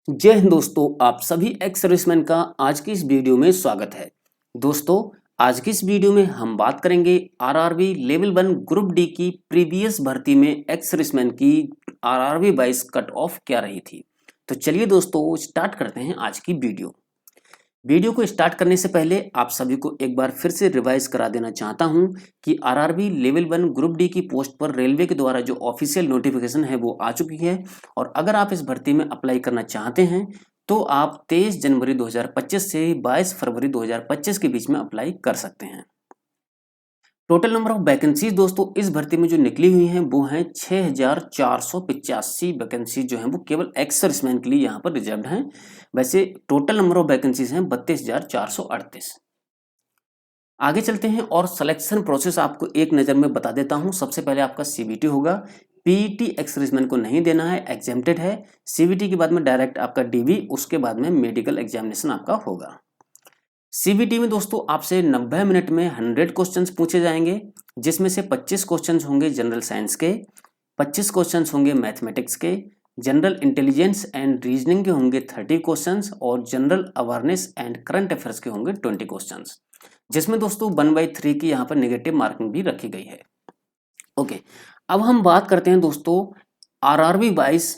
जय हिंद दोस्तों, आप सभी एक्स सर्विसमैन का आज की इस वीडियो में स्वागत है। दोस्तों, आज की इस वीडियो में हम बात करेंगे आरआरबी लेवल 1 ग्रुप डी की प्रीवियस भर्ती में एक्स सर्विसमैन की आरआरबी 22 कट ऑफ क्या रही थी। तो चलिए दोस्तों स्टार्ट करते हैं आज की वीडियो। वीडियो को स्टार्ट करने से पहले आप सभी को एक बार फिर से रिवाइज करा देना चाहता हूं कि आरआरबी लेवल 1 ग्रुप डी की पोस्ट पर रेलवे के द्वारा जो ऑफिशियल नोटिफिकेशन है वो आ चुकी है और अगर आप इस भर्ती में अप्लाई करना चाहते हैं तो आप 23 जनवरी 2025 से 22 फरवरी 2025 के बीच में अप्लाई कर सकते हैं। टोटल नंबर ऑफ वैकेंसीज दोस्तों इस भर्ती में जो निकली हुई हैं वो हैं 6485 वैकेंसीज जो हैं वो केवल एक्स सर्विसमैन के लिए यहाँ पर रिजर्व्ड हैं। वैसे टोटल नंबर ऑफ वैकेंसीज हैं 32,438। आगे चलते हैं और सिलेक्शन प्रोसेस आपको एक नज़र में बता देता हूं। सबसे पहले आपका सीबीटी होगा। पीईटी एक्स सर्विसमैन को नहीं देना है, एग्जेम्प्टेड है। सीबीटी के बाद में डायरेक्ट आपका डीवी, उसके बाद में मेडिकल एग्जामिनेशन आपका होगा। सीबीटी में दोस्तों आपसे 90 मिनट में 100 क्वेश्चंस पूछे जाएंगे, जिसमें से 25 क्वेश्चंस होंगे जनरल साइंस के, 25 क्वेश्चंस होंगे मैथमेटिक्स के, जनरल इंटेलिजेंस एंड रीजनिंग के होंगे 30 क्वेश्चंस और general awareness and current affairs के होंगे 20 क्वेश्चंस, जिसमें दोस्तों 1/3 की यहाँ पर नेगेटिव मार्किंग भी रखी गई है। ओके, अब हम बात करते हैं दोस्तों आरआरबी 22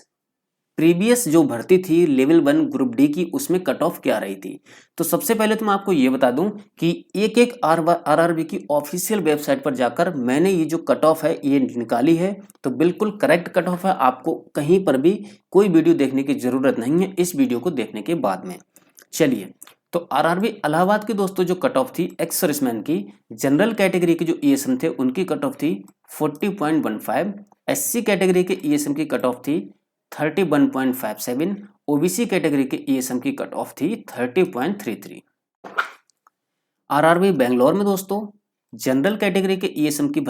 प्रीवियस जो भर्ती थी लेवल 1 ग्रुप डी की, उसमें कट ऑफ क्या रही थी। तो सबसे पहले तो मैं आपको ये बता दूं कि एक एक आरआरबी की ऑफिशियल वेबसाइट पर जाकर मैंने ये जो कट ऑफ है ये निकाली है। तो बिल्कुल करेक्ट कट ऑफ है, आपको कहीं पर भी कोई वीडियो देखने की जरूरत नहीं है इस वीडियो को देखने के बाद में। चलिए, तो आरआरबी इलाहाबाद की दोस्तों जो कट ऑफ थी एक्स सर्विसमैन की, जनरल कैटेगरी के जो ईएसएम थे उनकी कट ऑफ थी 40.15, एससी कैटेगरी के ईएसएम की कट ऑफ थी 31.57, ओबीसी कैटेगरी के ईएसएम की कट ऑफ थी 30.33। आरआरबी बेंगलोर में दोस्तों जनरल कैटेगरी के ईएसएम की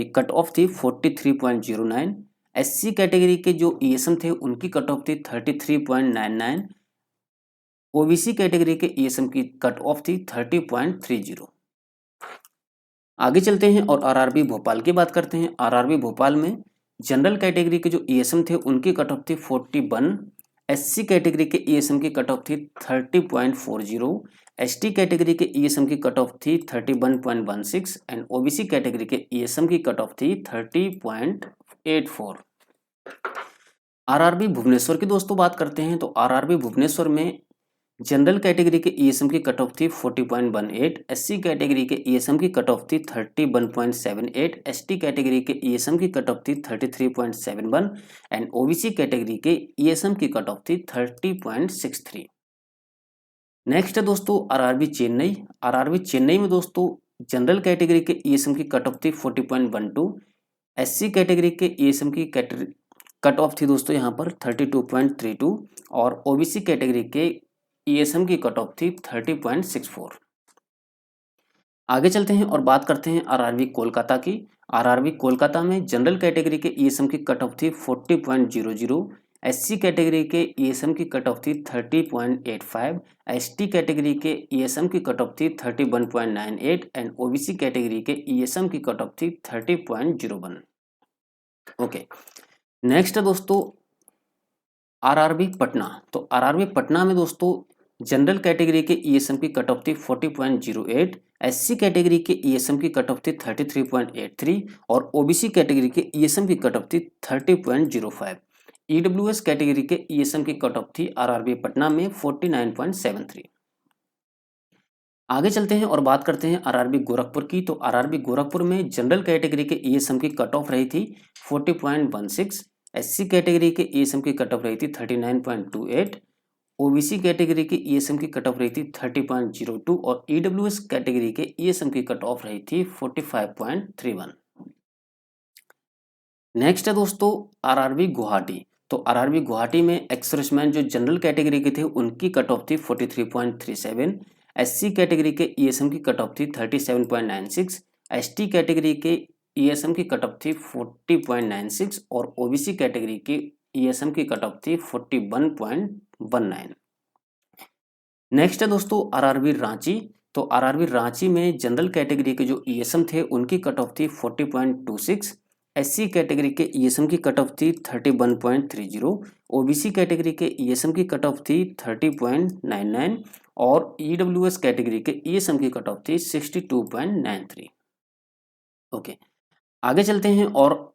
कट ऑफ थी 43.09, एससी कैटेगरी के जो ईएसएम थे उनकी कट ऑफ थी 33.99, ओबीसी कैटेगरी के ईएसएम की कट ऑफ थी 30.30। आगे चलते हैं और आरआरबी भोपाल की बात करते हैं। आरआरबी भोपाल में जनरल कैटेगरी के जो ईएसएम थे उनकी कट ऑफ थी 41, एससी कैटेगरी के ईएसएम की कट ऑफ थी 30.40, एसटी कैटेगरी के ईएसएम की कट ऑफ थी 31.16 एंड ओबीसी कैटेगरी के ईएसएम की कट ऑफ थी 30.84। आरआरबी भुवनेश्वर की दोस्तों बात करते हैं तो आरआरबी भुवनेश्वर में जनरल कैटेगरी के ईएसएम की कट ऑफ थी 40.18, एससी कैटेगरी के ईएसएम की कट ऑफ थी 31.78, एसटी कैटेगरी के ईएसएम की कट ऑफ थी 33.71 एंड ओबीसी कैटेगरी के ईएसएम की कट ऑफ थी 30.63। नेक्स्ट है दोस्तों आरआरबी चेन्नई। आरआरबी चेन्नई में दोस्तों जनरल कैटेगरी के ईएसएम की कट ऑफ थी 40.12, एससी कैटेगरी के ईएसएम की कट ऑफ थी दोस्तों यहाँ पर 32.32 और ओबीसी कैटेगरी के ईएसएम की कट ऑफ थी 30.64। आगे चलते हैं और बात करते हैं आरआरबी कोलकाता की। आरआरबी कोलकाता में जनरल कैटेगरी के ईएसएम की कट ऑफ थी 40.00, एससी कैटेगरी के ईएसएम की कट ऑफ थी 30.85, एसटी कैटेगरी के ईएसएम की कट ऑफ थी 31.98 एंड ओबीसी कैटेगरी के ईएसएम की कट ऑफ थी 30.01। ओके, नेक्स्ट है दोस्तों आरआरबी पटना। तो आरआरबी पटना में दोस्तों जनरल कैटेगरी के ईएसएम की कट ऑफ थी 40.08, एससी कैटेगरी के ईएसएम की कट ऑफ थी 33.83 और ओबीसी कैटेगरी के ईएसएम की कट ऑफ थी 30.05। ईडब्ल्यूएस कैटेगरी के ईएसएम की कट ऑफ थी आरआरबी पटना में 49.73। आगे चलते हैं और बात करते हैं आरआरबी गोरखपुर की। तो आरआरबी गोरखपुर में जनरल कैटेगरी के ईएसएम की कट ऑफ रही थी 40.16, एससी कैटेगरी के ईएसएम की कट ऑफ रही थी 39.28, ओबीसी कैटेगरी की ईएसएम की कट ऑफ रही थी 30.02 और ईडब्ल्यूएस कैटेगरी के ईएसएम की कट ऑफ रही थी 45.31। नेक्स्ट है दोस्तों आरआरबी गुवाहाटी। तो आरआरबी गुवाहाटी में एक्स सर्विसमैन जो जनरल कैटेगरी के थे उनकी कट ऑफ थी 43.37, एससी कैटेगरी के ईएसएम की कट ऑफ थी 37.96, एसटी कैटेगरी के ईएसएम की कट ऑफ थी 40.96 और ओबीसी कैटेगरी के ईएसएम की कट ऑफ थी 41.19। नेक्स्ट है दोस्तों आरआरबी रांची। तो आरआरबी रांची में जनरल कैटेगरी के जो ईएसएम थे उनकी कट ऑफ थी 40.26, एससी कैटेगरी के ईएसएम की कट ऑफ थी 31.30, ओबीसी कैटेगरी के ईएसएम की कट ऑफ थी 30.99 और ईडब्ल्यूएस कैटेगरी के ईएसएम की कट ऑफ थी 62.93। ओके, आगे चलते हैं और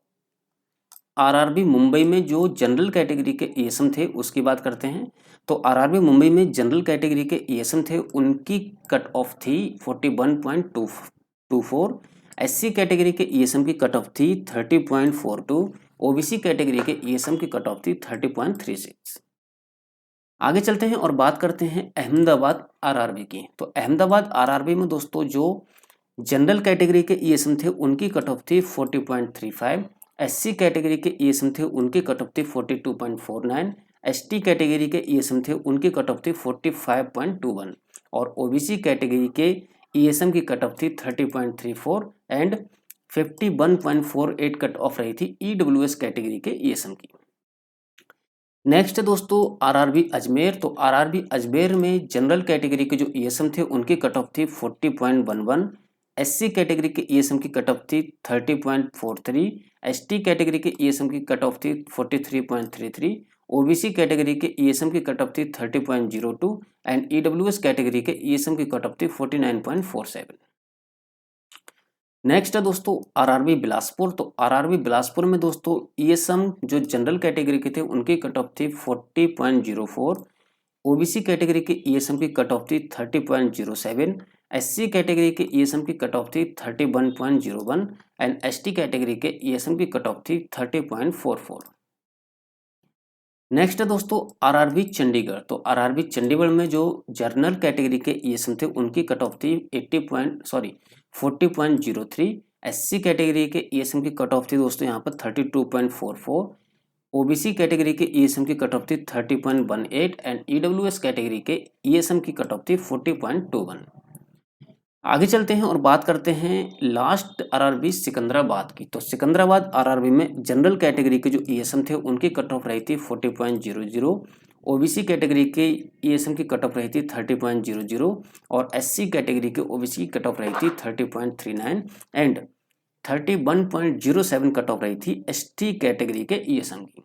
आरआरबी मुंबई में जो जनरल कैटेगरी के ईएसएम थे उसकी बात करते हैं। तो आरआरबी मुंबई में जनरल कैटेगरी के ईएसएम थे, उनकी कट ऑफ थी 41.24। एससी कैटेगरी के ईएसएम की कट ऑफ थी 30.42। ओबीसी कैटेगरी के ईएसएम की कट ऑफ थी 30.36। आगे चलते हैं और बात करते हैं अहमदाबाद आरआरबी की। तो अहमदाबाद आरआरबी में दोस्तों जो जनरल कैटेगरी के ईएसएम थे उनकी कट ऑफ थी 40.35। एससी कैटेगरी के ईएसएम थे उनकी कट ऑफ थी 42.49। एसटी कैटेगरी के ईएसएम थे उनकी कट ऑफ थी 45.21 और ओबीसी कैटेगरी के ईएसएम की कट ऑफ थी 30.34 एंड 51.48 कट ऑफ रही थी ईडब्ल्यूएस कैटेगरी के ईएसएम की। नेक्स्ट दोस्तों आरआरबी अजमेर। तो आरआरबी अजमेर में जनरल कैटेगरी के जो ईएसएम थे उनकी कट ऑफ थी 40.11। एससी कैटेगरी के ईएसएम की कट ऑफ थी 30.43। एसटी कैटेगरी के ईएसएम की कट ऑफ थी 43.33। ओबीसी कैटेगरी के ईएसएम की कट ऑफ थी 30.02 एंड ईडब्ल्यूएस कैटेगरी के ईएसएम की कट ऑफ थी 49.47। नेक्स्ट है दोस्तों आरआरबी बिलासपुर। तो आरआरबी बिलासपुर में दोस्तों ईएसएम जो जनरल कैटेगरी के थे उनकी कट ऑफ थी 40.04। ओबीसी कैटेगरी के ईएसएम की कट ऑफ थी 30.07। एससी कैटेगरी के ईएसएम की कट ऑफ थी 31.01 एंड एसटी कैटेगरी के ईएसएम की कट ऑफ थी 30.44। नेक्स्ट है दोस्तों आरआरबी चंडीगढ़। तो आरआरबी चंडीगढ़ में जो जनरल कैटेगरी के ईएसएम थे उनकी कट ऑफ थी 40.03। एससी कैटेगरी के ईएसएम की कट ऑफ थी दोस्तों यहाँ पर 32.44। ओबीसी कैटेगरी के ईएसएम की कट ऑफ थी 30.18 एंड ईडब्ल्यूएस कैटेगरी के ईएसएम की कट ऑफ थी 40.21। आगे चलते हैं और बात करते हैं लास्ट आरआरबी सिकंदराबाद की। तो सिकंदराबाद आरआरबी में जनरल कैटेगरी के जो ईएसएम थे उनकी कट ऑफ रही थी 40.00। ओबीसी कैटेगरी के ईएसएम की कट ऑफ रही थी 30.00 और एससी कैटेगरी के ओबीसी की कट ऑफ रही थी 30.39 एंड 31.07 कट ऑफ रही थी एसटी कैटेगरी के ईएसएम की।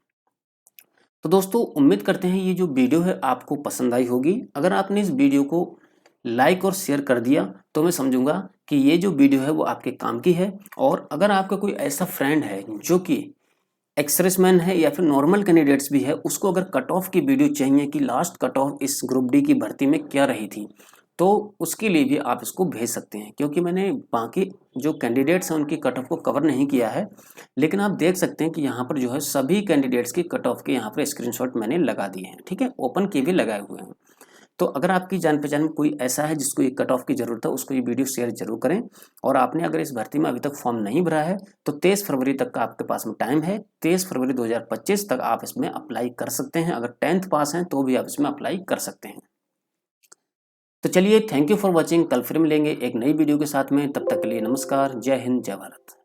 तो दोस्तों उम्मीद करते हैं ये जो वीडियो है आपको पसंद आई होगी। अगर आपने इस वीडियो को लाइक और शेयर कर दिया तो मैं समझूंगा कि ये जो वीडियो है वो आपके काम की है। और अगर आपका कोई ऐसा फ्रेंड है जो कि एक्सर्विसमैन है या फिर नॉर्मल कैंडिडेट्स भी है, उसको अगर कट ऑफ की वीडियो चाहिए कि लास्ट कट ऑफ इस ग्रुप डी की भर्ती में क्या रही थी, तो उसके लिए भी आप इसको भेज सकते हैं। क्योंकि मैंने बाकी जो कैंडिडेट्स हैं उनकी कट ऑफ को कवर नहीं किया है, लेकिन आप देख सकते हैं कि यहाँ पर जो है सभी कैंडिडेट्स की कट ऑफ के यहाँ पर स्क्रीनशॉट मैंने लगा दिए हैं। ठीक है, ओपन के भी लगाए हुए हैं। तो अगर आपकी जान पहचान में कोई ऐसा है जिसको ये कट ऑफ की ज़रूरत है, उसको ये वीडियो शेयर जरूर करें। और आपने अगर इस भर्ती में अभी तक फॉर्म नहीं भरा है तो 23 फरवरी तक का आपके पास में टाइम है। 23 फरवरी 2025 तक आप इसमें अप्लाई कर सकते हैं। अगर 10th पास हैं तो भी आप इसमें अप्लाई कर सकते हैं। तो चलिए, थैंक यू फॉर वॉचिंग। कल फिर मिलेंगे एक नई वीडियो के साथ में। तब तक के लिए नमस्कार, जय हिंद, जय भारत।